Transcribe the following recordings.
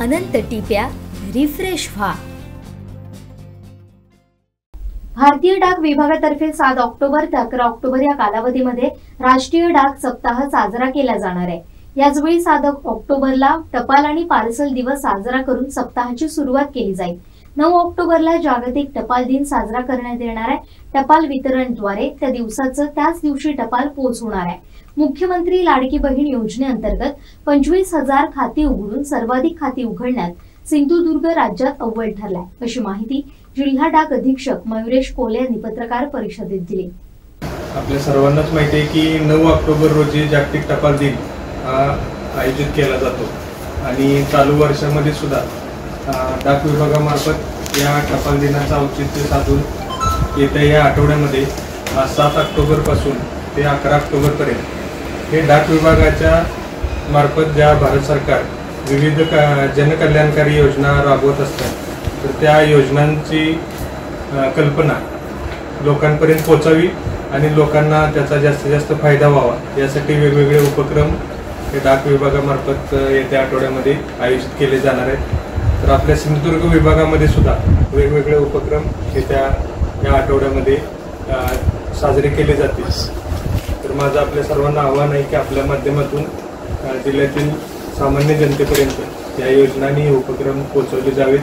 अनंत टिप्या refresh व्हा। भारतीय डाक विभागातर्फे 7 ऑक्टोबर ते 11 ऑक्टोबर या कालावधीमध्ये राष्ट्रीय डाक सप्ताह साजरा केला जाणार आहे। याचवेळी 7 ऑक्टोबरला टपाल आणि पार्सल दिवस साजरा करून सप्ताहाची सुरुवात केली जाईल। 9 ऑक्टोबरला जागतिक टपाल दिन साजरा करण्यात येणार आहे। टपाल वितरणद्वारे त्या दिवसाचं त्याच दिवशी टपाल पोहोचवणार आहे। मुख्यमंत्री लाडकी बहीण योजनेअंतर्गत 25,000 खाती उघडून सर्वाधिक खाती उघडण्यात सिंधुदुर्ग राज्यात अव्वल ठरलाय, अशी माहिती जिल्हा डाक अधीक्षक मयुरेश कोले यांनी पत्रकार परिषदेत दिली। आपल्या सर्वांनाच माहिती आहे की 9 ऑक्टोबर रोजी जागतिक टपाल दिन आयोजित केला जातो आणि चालू वर्षामध्ये सुद्धा डाक विभागामार्फत या टपाल दिनाचं औचित्य साधून येत्या या आठवड्यामध्ये 7 ऑक्टोबर पासून ते 11 ऑक्टोबर पर्यंत हे डाक विभागाच्या मार्फत ज्या भारत सरकार विविध जनकल्याणकारी योजना राबवत असतात, तर त्या योजनांची कल्पना लोकांपर्यंत पोहोचावी आणि लोकांना त्याचा जास्तीत जास्त फायदा व्हावा यासाठी वेगवेगळे उपक्रम हे डाक विभागामार्फत येत्या आठवड्यामध्ये आयोजित केले जाणार आहेत। तर आपल्या सिंधुदुर्ग विभागामध्ये सुद्धा वेगवेगळे उपक्रम येत्या या आठवड्यामध्ये साजरे केले जातील। तर माझं आपल्या सर्वांना आव्हान आहे की आपल्या माध्यमातून जिल्ह्यातील सामान्य जनतेपर्यंत या योजनांनी उपक्रम पोहोचवले जावेत,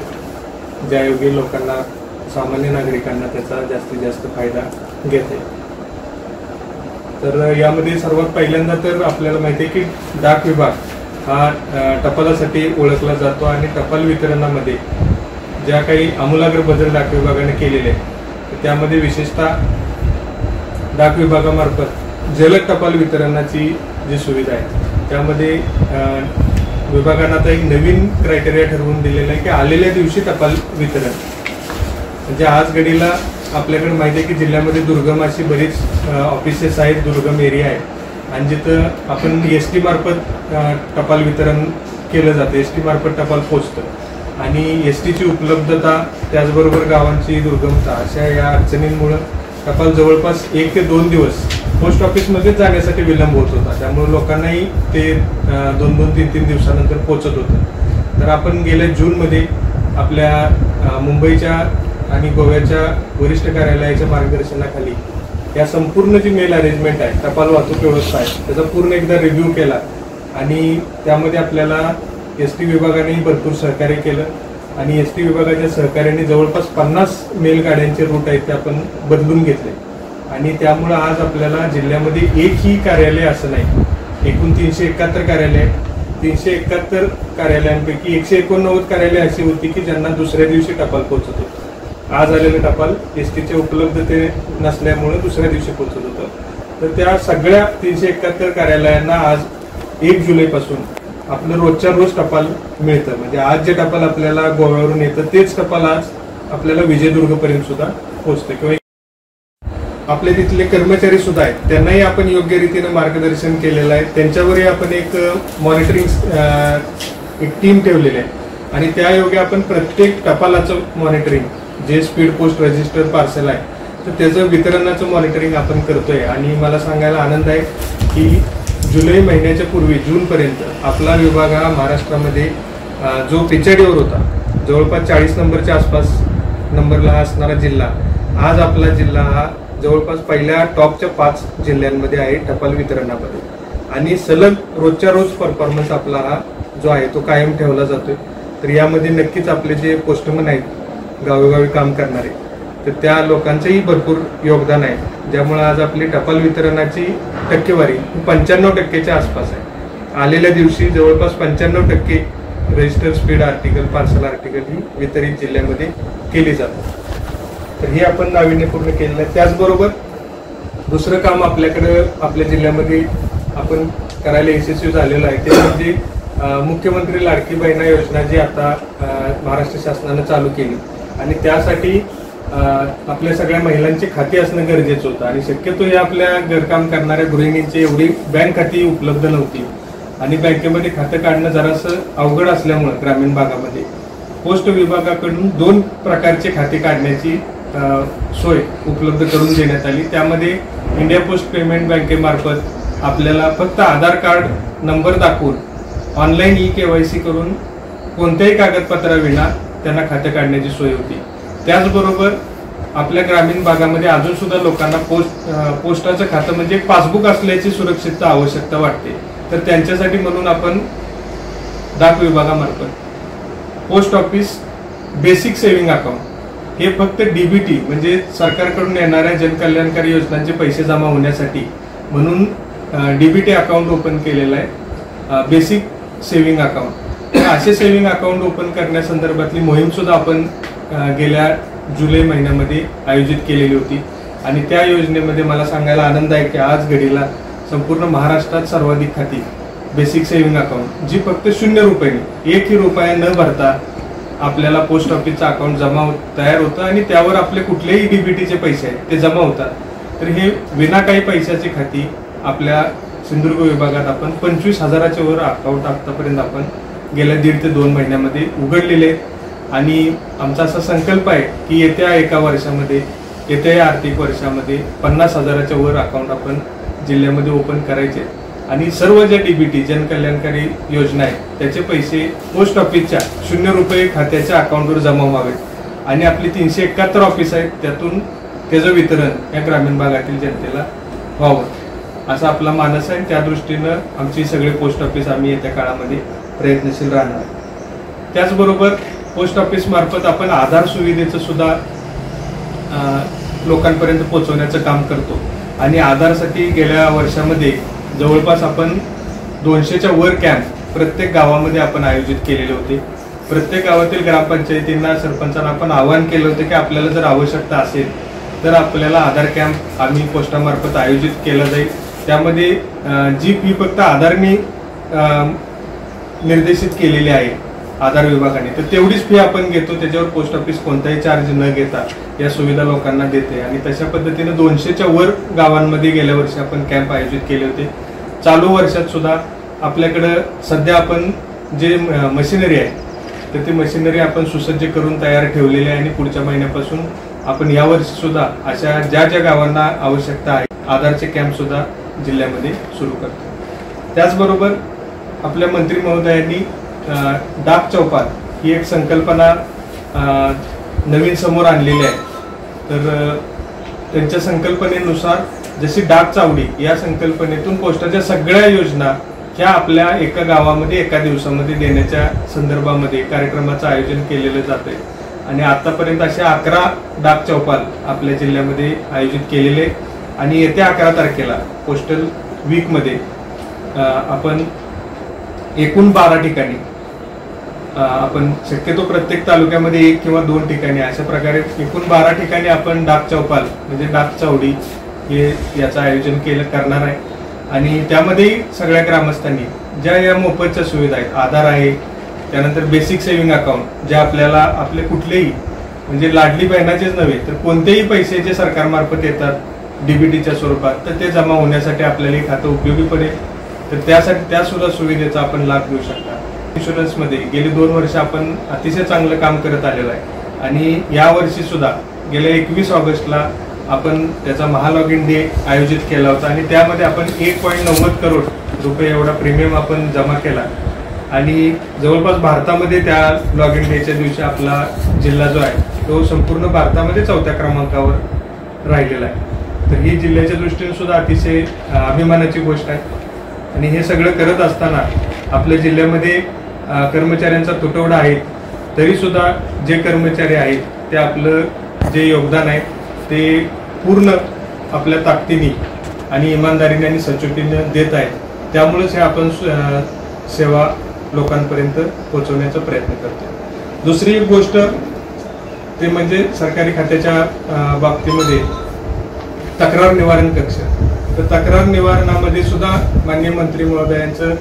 ज्यायोगे लोकांना सामान्य नागरिकांना त्याचा जास्तीत जास्त फायदा घेता येईल। तर यामध्ये सर्वात पहिल्यांदा तर आपल्याला माहिती आहे की डाक विभाग हा टपालासाठी ओळखला जातो आणि टपाल वितरणामध्ये ज्या काही आमूलाग्र बदल डाक विभागाने केलेले आहेत त्यामध्ये विशेषतः डाक विभागामार्फत जलद टपाल वितरणाची जी सुविधा आहे त्यामध्ये विभागानं आता एक नवीन क्रायटेरिया ठरवून दिलेला आहे की आलेल्या दिवशी टपाल वितरण। म्हणजे आज घडीला आपल्याकडे माहिती आहे की जिल्ह्यामध्ये दुर्गम अशी बरीच ऑफिसेस आहेत, दुर्गम एरिया आहे आणि जिथं आपण ST मार्फत टपाल वितरण केलं जातं, ST मार्फत टपाल पोचतं आणि STची उपलब्धता त्याचबरोबर गावांची दुर्गमता अशा या अडचणींमुळे टपाल जवळपास 1 ते 2 दिवस पोस्ट ऑफिसमध्ये जाण्यासाठी विलंब होत होता, त्यामुळे लोकांनाही ते 2-2, 3-3 दिवसानंतर पोचत होतं। तर आपण गेल्या जूनमध्ये आपल्या मुंबईच्या आणि गोव्याच्या वरिष्ठ कार्यालयाच्या मार्गदर्शनाखाली या संपूर्ण जी मेल अरेंजमेंट आहे, टपाल वाहतूक व्यवस्था आहे, त्याचा पूर्ण एकदा रिव्ह्यू केला आणि त्यामध्ये आपल्याला ST विभागानेही भरपूर सहकार्य केलं आणि ST विभागाच्या सहकार्याने जवळपास 50 मेल गाड्यांचे रूट आहेत ते आपण बदलून घेतले आणि त्यामुळे आज आपल्याला जिल्ह्यामध्ये एकही कार्यालय असं नाही, एकूण 371 कार्यालय आहेत। 371 कार्यालयांपैकी 189 कार्यालय अशी होती की ज्यांना दुसऱ्या दिवशी टपाल पोहोचत होतं। आज आलेले टपाल STचे उपलब्धते नसल्यामुळे दुसऱ्या दिवशी पोहोचत होतं। तर त्या सगळ्या 371 कार्यालयांना आज 1 जुलैपासून आपलं रोजच्या रोज टपाल मिळतं। म्हणजे आज जे टपाल आपल्याला गोव्यावरून येतं तेच टपाल आज आपल्याला विजयदुर्गपर्यंत सुद्धा पोहोचतं किंवा आपले तिथले कर्मचारी सुद्धा आहेत त्यांनाही आपण योग्य रीतीने मार्गदर्शन केलेलं आहे। त्यांच्यावरही आपण एक मॉनिटरिंग एक टीम ठेवलेली आहे आणि त्यायोगे आपण प्रत्येक टपालाचं मॉनिटरिंग जे स्पीड पोस्ट रजिस्टर पार्सल आहे तर त्याचं वितरणाचं मॉनिटरिंग आपण करतोय आणि मला सांगायला आनंद आहे की जुलै महिन्याच्या पूर्वी जूनपर्यंत आपला विभाग हा महाराष्ट्रामध्ये जो पिछाडीवर होता, जवळपास 40 नंबरच्या आसपास नंबरला असणारा जिल्हा, आज आपला जिल्हा हा जवळपास पहिल्या टॉपच्या 5 जिल्ह्यांमध्ये आहे टपाल वितरणामध्ये आणि सलग रोजच्या रोज परफॉर्मन्स आपला हा जो आहे तो कायम ठेवला जातोय। तर यामध्ये नक्कीच आपले जे पोस्टमन आहेत गावोगावी काम करणारे तर त्या लोकांचंही भरपूर योगदान आहे, ज्यामुळे आज आपली टपाल वितरणाची टक्केवारी 95% आसपास आहे। आलेल्या दिवशी जवळपास 95% register speed article parcel article ही वितरित जिल्ह्यामध्ये केली जातात। तर हे आपण नाविन्यपूर्ण केलेलं आहे। त्याचबरोबर दुसरं काम आपल्याकडे आपल्या जिल्ह्यामध्ये आपण करायला यशस्वी झालेलं आहे ते म्हणजे मुख्यमंत्री लाडकी बहीण योजना जी आता महाराष्ट्र शासनाने चालू केली आणि त्यासाठी आपल्या सगळ्या महिलांची खाती असणं गरजेचं होतं आणि शक्यतो हे आपल्या घरकाम करणाऱ्या गृहिणींची एवढी बँक खाती उपलब्ध नव्हती आणि बँकेमध्ये खातं काढणं जरासं अवघड असल्यामुळे ग्रामीण भागामध्ये पोस्ट विभागाकडून 2 प्रकारचे खाते काढण्याची सोय उपलब्ध करून देण्यात आली। त्यामध्ये इंडिया पोस्ट पेमेंट बँकेमार्फत आपल्याला फक्त आधार कार्ड नंबर दाखवून ऑनलाईन KYC करून कोणत्याही कागदपत्राविना त्यांना खातं काढण्याची सोय होती. त्याचबरोबर आपल्या ग्रामीण भागामध्ये अजून सुद्धा लोकांना पोस्टाचं खातं म्हणजे एक पासबुक असल्याची सुरक्षितता आवश्यकता वाटते. तर त्यांच्यासाठी म्हणून आपण डाक विभागामार्फत post office basic saving account हे फक्त डीबीटी म्हणजे सरकारकडून येणाऱ्या जनकल्याणकारी योजनांचे पैसे जमा होण्यासाठी म्हणून डीबीटी अकाउंट ओपन केलेलं आहे, बेसिक सेव्हिंग अकाउंट. असे सेव्हिंग अकाउंट ओपन करण्यासंदर्भातली मोहीम सुद्धा आपण गेल्या जुलै महिन्यामध्ये आयोजित केलेली होती. आणि त्या योजनेमध्ये मला सांगायला आनंद आहे की आज घडीला संपूर्ण महाराष्ट्रात सर्वाधिक खाती बेसिक सेव्हिंग अकाउंट जी फक्त 0 रुपयाने 1ही रुपया न भरता आपल्याला पोस्ट ऑफिसचं अकाउंट तयार होतं आणि त्यावर आपले कुठलेही डीबीटीचे पैसे आहेत ते जमा होतात. तर हे विना काही पैशाची खाती आपल्या सिंधुदुर्ग विभागात आपण 25,000च्या वर अकाउंट आतापर्यंत आपण गेल्या 1.5 ते 2 महिन्यामध्ये उघडलेले. आणि आमचा असा संकल्प आहे की येत्या एका वर्षामध्ये येत्या या आर्थिक वर्षामध्ये 50,000च्या वर अकाउंट आपण जिल्ह्यामध्ये ओपन करायचे. आणि सर्व ज्या डीबीटी जनकल्याणकारी योजना आहेत त्याचे पैसे पोस्ट ऑफिसच्या 0 रुपये खात्याच्या अकाउंटवर जमा व्हावेत आणि आपली 371 ऑफिस आहेत त्यातून त्याचं वितरण या ग्रामीण भागातील जनतेला व्हावं असा आपला मानस आहे. त्या दृष्टीनं आमची सगळे पोस्ट ऑफिस आम्ही येत्या काळामध्ये प्रयत्नशील राहणार. त्याचबरोबर पोस्ट ऑफिस मार्फत आपण आधार सुविधेचं सुद्धा लोकांपर्यंत पोहोचवण्याचं काम करतो. आणि आधारसाठी गेल्या वर्षामध्ये जवळपास आपण 200च्या वर कॅम्प प्रत्येक गावामध्ये आपण आयोजित केलेले होते. प्रत्येक गावातील ग्रामपंचायतींना सरपंचांना आपण आवाहन केलं होतं की आपल्याला जर आवश्यकता असेल तर आपल्याला आधार कॅम्प आम्ही पोस्टामार्फत आयोजित केला जाईल. त्यामध्ये जी फी फक्त आधारने निर्देशित केलेली आहे आधार विभागाने तर तेवढीच फी आपण घेतो. त्याच्यावर पोस्ट ऑफिस कोणताही चार्ज न घेता या सुविधा लोकांना देते. आणि तशा पद्धतीने 200च्या वर गावांमध्ये गेल्या वर्षी आपण कॅम्प आयोजित केले होते. चालू वर्षात सुद्धा आपल्याकडं सध्या आपण जे मशिनरी आहे तर ती मशिनरी आपण सुसज्ज करून तयार ठेवलेली आहे. आणि पुढच्या महिन्यापासून आपण यावर्षी सुद्धा अशा ज्या ज्या गावांना आवश्यकता आहे आधारचे कॅम्प सुद्धा जिल्ह्यामध्ये सुरू करतो. त्याचबरोबर आपल्या मंत्री महोदयांनी डाक चौपाल ही एक संकल्पना नवीन समोर आणलेली आहे. तर त्यांच्या संकल्पनेनुसार जशी डाक चावडी या संकल्पनेतून पोस्टाच्या सगळ्या योजना ह्या आपल्या एका गावामध्ये एका दिवसामध्ये देण्याच्या संदर्भामध्ये कार्यक्रमाचं आयोजन केलेलं जातंय. आणि आतापर्यंत अशा 11 डाक चौपाल आपल्या जिल्ह्यामध्ये आयोजित केलेले. आणि येत्या 11 तारखेला पोस्टल वीकमध्ये आपण एकूण 12 ठिकाणी आपण शक्यतो प्रत्येक तालुक्यामध्ये 1 किंवा 2 ठिकाणी अशा प्रकारे एकूण 12 ठिकाणी आपण डाक चौपाल म्हणजे डाक चावडी हे याचं आयोजन करणार आहे. आणि त्यामध्येही सगळ्या ग्रामस्थांनी ज्या या मोफतच्या सुविधा आहेत आधार आहे त्यानंतर बेसिक सेव्हिंग अकाउंट जे आपल्याला आपले कुठलेही म्हणजे लाडली बहिणाचेच नव्हे तर कोणतेही पैसे जे सरकारमार्फत येतात डीबीटीच्या स्वरूपात तर ते जमा होण्यासाठी आपल्याला हे खातं उपयोगी पडेल. तर त्यासाठी त्या सुद्धा सुविधेचा आपण लाभ घेऊ शकता. इन्शुरन्समध्ये गेली 2 वर्ष आपण अतिशय चांगलं काम करत आलेलं आहे. आणि यावर्षी सुद्धा गेल्या 21 ऑगस्टला आपण त्याचा महालॉगिन डे आयोजित केला होता. आणि त्यामध्ये आपण 1.90 करोड रुपये एवढा प्रीमियम आपण जमा केला. आणि जवळपास भारतामध्ये त्या लॉगिन डेच्या दिवशी आपला जिल्हा जो आहे तो संपूर्ण भारतामध्ये 4थ्या क्रमांकावर राहिलेला आहे. तर ही जिल्ह्याच्या दृष्टीने सुद्धा अतिशय अभिमानाची गोष्ट आहे. आणि हे सगळं करत असताना आपल्या जिल्ह्यामध्ये कर्मचाऱ्यांचा तुटवडा आहे तरी सुद्धा जे कर्मचारी आहेत ते आपलं जे योगदान आहे ते पूर्ण आपल्या ताकदीने आणि इमानदारीने आणि सचोटीने देत आहेत. त्यामुळेच हे आपण सेवा लोकांपर्यंत पोहोचवण्याचा प्रयत्न करतो. दुसरी एक गोष्ट ते म्हणजे सरकारी खात्याच्या बाबतीमध्ये तक्रार निवारण कक्ष. तर तक्रार निवारणामध्ये सुद्धा माननीय मंत्री महोदयांचं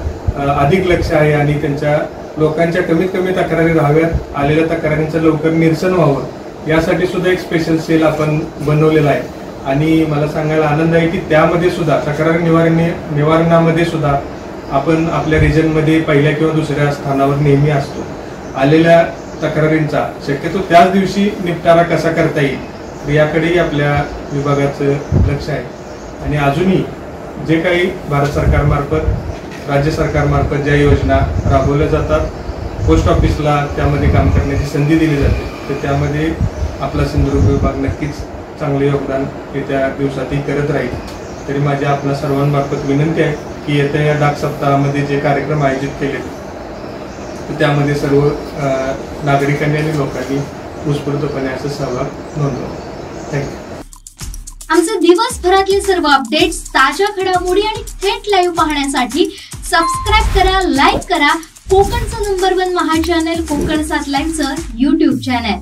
अधिक लक्ष आहे. आणि त्यांच्या लोकांच्या कमीत कमी तक्रारी राहाव्यात, आलेल्या तक्रारींचं लवकर निरसन व्हावं यासाठी सुद्धा एक स्पेशल सेल आपण बनवलेला आहे. आणि मला सांगायला आनंद आहे की त्यामध्ये सुद्धा तक्रार निवारणामध्ये सुद्धा आपण आपल्या रिजनमध्ये पहिल्या किंवा दुसऱ्या स्थानावर नेहमी असतो. आलेल्या तक्रारींचा शक्यतो त्याच दिवशी निपटारा कसा करता येईल याकडेही आपल्या विभागाचं लक्ष आहे. आणि अजूनही जे काही भारत सरकारमार्फत राज्य सरकारमार्फत ज्या योजना राबवल्या जातात पोस्ट ऑफिसला त्यामध्ये काम करण्याची संधी दिली जाते, तर त्यामध्ये आपला सिंधुदुर्ग विभाग नक्कीच चांगले योगदान येत्या दिवसातही करत राहील। तरी माझी आपल्या सर्वांमार्फत विनंती आहे की येत्या या डाक सप्ताहामध्ये जे कार्यक्रम आयोजित केले तर त्यामध्ये सर्व नागरिकांनी आणि लोकांनी उत्स्फूर्तपणे असं सहभाग नोंदवावा। थँक्यू। आमचे दिवसभरातले सर्व अपडेट्स, ताज्या घडामोडी आणि थेट लाईव्ह पाहण्यासाठी सबस्क्राईब करा, लाईक करा कोकणचं नंबर 1 महा चॅनल कोकण 7 लाईव्हचं YouTube चॅनल।